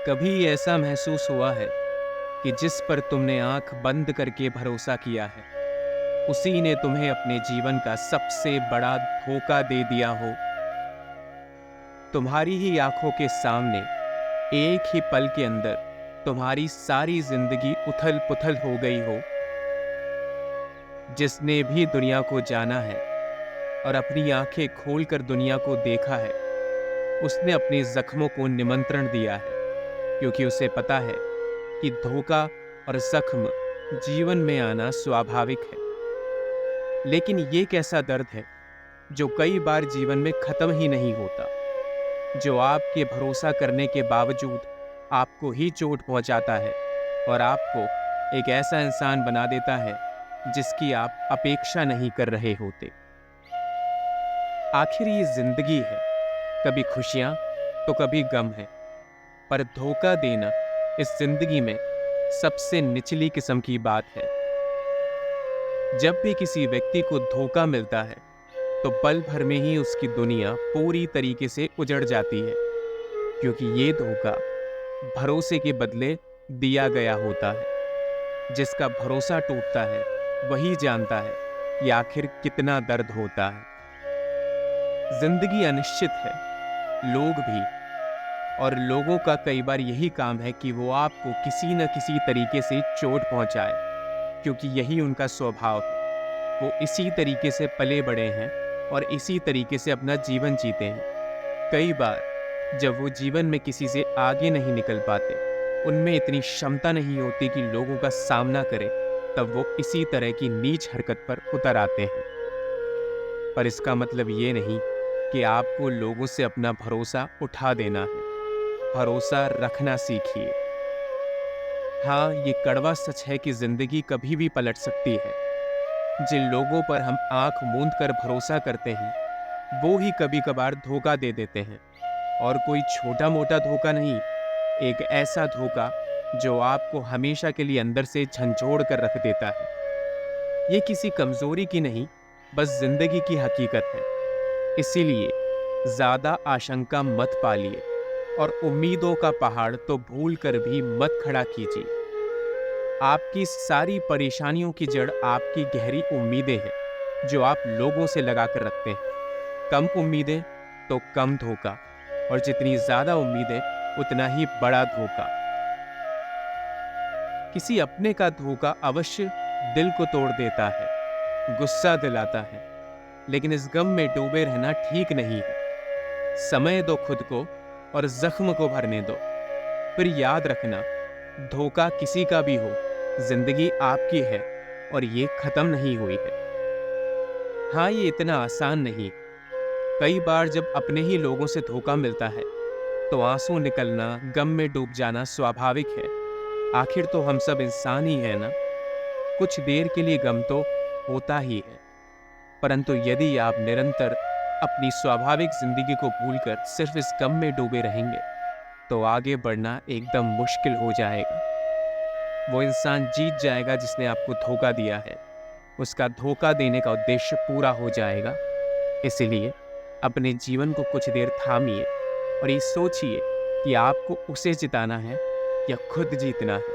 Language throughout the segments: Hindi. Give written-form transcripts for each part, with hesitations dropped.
कभी ऐसा महसूस हुआ है कि जिस पर तुमने आंख बंद करके भरोसा किया है, उसी ने तुम्हें अपने जीवन का सबसे बड़ा धोखा दे दिया हो? तुम्हारी ही आंखों के सामने एक ही पल के अंदर तुम्हारी सारी जिंदगी उथल पुथल हो गई हो। जिसने भी दुनिया को जाना है और अपनी आंखें खोलकर दुनिया को देखा है, उसने अपने जख्मों को निमंत्रण दिया है, क्योंकि उसे पता है कि धोखा और जख्म जीवन में आना स्वाभाविक है। लेकिन ये कैसा दर्द है जो कई बार जीवन में खत्म ही नहीं होता, जो आपके भरोसा करने के बावजूद आपको ही चोट पहुंचाता है और आपको एक ऐसा इंसान बना देता है जिसकी आप अपेक्षा नहीं कर रहे होते। आखिर ये जिंदगी है, कभी खुशियां तो कभी गम है, पर धोखा देना इस जिंदगी में सबसे निचली किस्म की बात है। जब भी किसी व्यक्ति को धोखा मिलता है तो पल भर में ही उसकी दुनिया पूरी तरीके से उजड़ जाती है, क्योंकि ये धोखा भरोसे के बदले दिया गया होता है। जिसका भरोसा टूटता है वही जानता है कि आखिर कितना दर्द होता है। जिंदगी अनिश्चित है, लोग भी, और लोगों का कई बार यही काम है कि वो आपको किसी न किसी तरीके से चोट पहुंचाए, क्योंकि यही उनका स्वभाव है। वो इसी तरीके से पले बड़े हैं और इसी तरीके से अपना जीवन जीते हैं। कई बार जब वो जीवन में किसी से आगे नहीं निकल पाते, उनमें इतनी क्षमता नहीं होती कि लोगों का सामना करें, तब वो इसी तरह की नीच हरकत पर उतर आते हैं। पर इसका मतलब ये नहीं कि आपको लोगों से अपना भरोसा उठा देना है। भरोसा रखना सीखिए। हाँ, ये कड़वा सच है कि जिंदगी कभी भी पलट सकती है। जिन लोगों पर हम आंख मूंद कर भरोसा करते हैं, वो ही कभी कभार धोखा दे देते हैं। और कोई छोटा मोटा धोखा नहीं, एक ऐसा धोखा जो आपको हमेशा के लिए अंदर से झंझोड़ कर रख देता है। ये किसी कमजोरी की नहीं, बस जिंदगी की हकीकत है। इसीलिए ज्यादा आशंका मत पालिए और उम्मीदों का पहाड़ तो भूल कर भी मत खड़ा कीजिए। आपकी सारी परेशानियों की जड़ आपकी गहरी उम्मीदें हैं, जो आप लोगों से लगा कर रखते हैं। कम उम्मीदें तो कम धोखा, और जितनी ज्यादा उम्मीदें उतना ही बड़ा धोखा। किसी अपने का धोखा अवश्य दिल को तोड़ देता है, गुस्सा दिलाता है, लेकिन इस गम में डूबे रहना ठीक नहीं है। समय दो खुद को और जख्म को भरने दो। फिर याद रखना, धोखा किसी का भी हो, जिंदगी आपकी है और ये खत्म नहीं हुई है। हाँ, ये इतना आसान नहीं। कई बार जब अपने ही लोगों से धोखा मिलता है तो आंसू निकलना, गम में डूब जाना स्वाभाविक है। आखिर तो हम सब इंसान ही हैं ना। कुछ देर के लिए गम तो होता ही है, परंतु यदि आप निरंतर अपनी स्वाभाविक जिंदगी को भूलकर सिर्फ इस गम में डूबे रहेंगे, तो आगे बढ़ना एकदम मुश्किल हो जाएगा। वो इंसान जीत जाएगा जिसने आपको धोखा दिया है, उसका धोखा देने का उद्देश्य पूरा हो जाएगा। इसीलिए अपने जीवन को कुछ देर थामिए और ये सोचिए कि आपको उसे जिताना है या खुद जीतना है।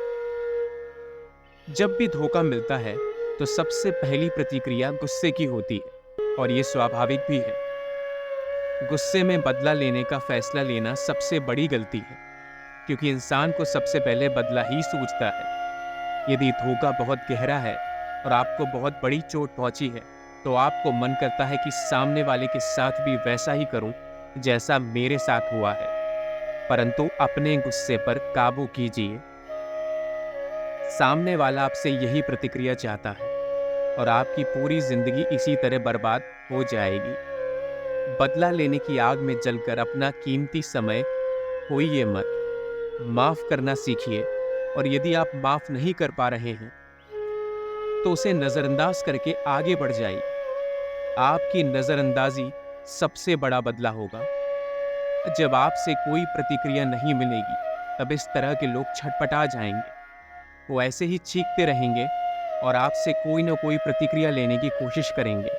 जब भी धोखा मिलता है तो सबसे पहली प्रतिक्रिया गुस्से की होती है, और ये स्वाभाविक भी है। गुस्से में बदला लेने का फैसला लेना सबसे बड़ी गलती है, क्योंकि इंसान को सबसे पहले बदला ही सूझता है। यदि धोखा बहुत गहरा है और आपको बहुत बड़ी चोट पहुंची है, तो आपको मन करता है कि सामने वाले के साथ भी वैसा ही करूं जैसा मेरे साथ हुआ है। परंतु अपने गुस्से पर काबू कीजिए। सामने वाला आपसे यही प्रतिक्रिया चाहता है और आपकी पूरी जिंदगी इसी तरह बर्बाद हो जाएगी। बदला लेने की आग में जलकर अपना कीमती समय खोइए मत। माफ करना सीखिए, और यदि आप माफ नहीं कर पा रहे हैं तो उसे नजरअंदाज करके आगे बढ़ जाइए। आपकी नजरअंदाजी सबसे बड़ा बदला होगा। जब आपसे कोई प्रतिक्रिया नहीं मिलेगी, तब इस तरह के लोग छटपटा जाएंगे। वो ऐसे ही चीखते रहेंगे और आपसे कोई ना कोई प्रतिक्रिया लेने की कोशिश करेंगे,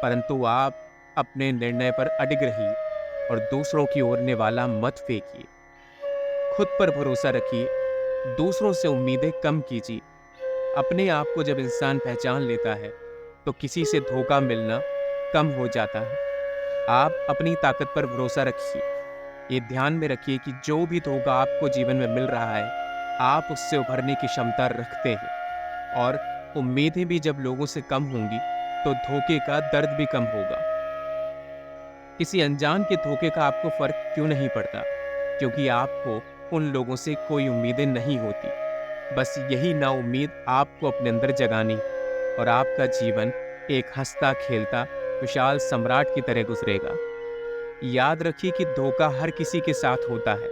परंतु आप अपने निर्णय पर अडिग रहिए और दूसरों की ओर निवाला मत फेंकिए। खुद पर भरोसा रखिए, दूसरों से उम्मीदें कम कीजिए। अपने आप को जब इंसान पहचान लेता है, तो किसी से धोखा मिलना कम हो जाता है। आप अपनी ताकत पर भरोसा रखिए। ये ध्यान में रखिए कि जो भी धोखा आपको जीवन में मिल रहा है, आप उससे उभरने की क्षमता रखते हैं। और उम्मीदें भी जब लोगों से कम होंगी, तो धोखे का दर्द भी कम होगा। किसी अनजान के धोखे का आपको फर्क क्यों नहीं पड़ता? क्योंकि आपको उन लोगों से कोई उम्मीदें नहीं होती। बस यही नाउम्मीद आपको अपने अंदर जगानी है, और आपका जीवन एक हंसता खेलता विशाल सम्राट की तरह गुजरेगा। याद रखिए कि धोखा हर किसी के साथ होता है।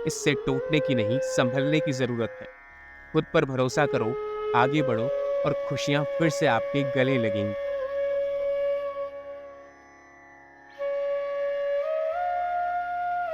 इससे टूटने की नहीं, संभलने की जरूरत है। खुद पर भरोसा करो, आगे बढ़ो, और खुशियां फिर से आपके गले लगेंगी।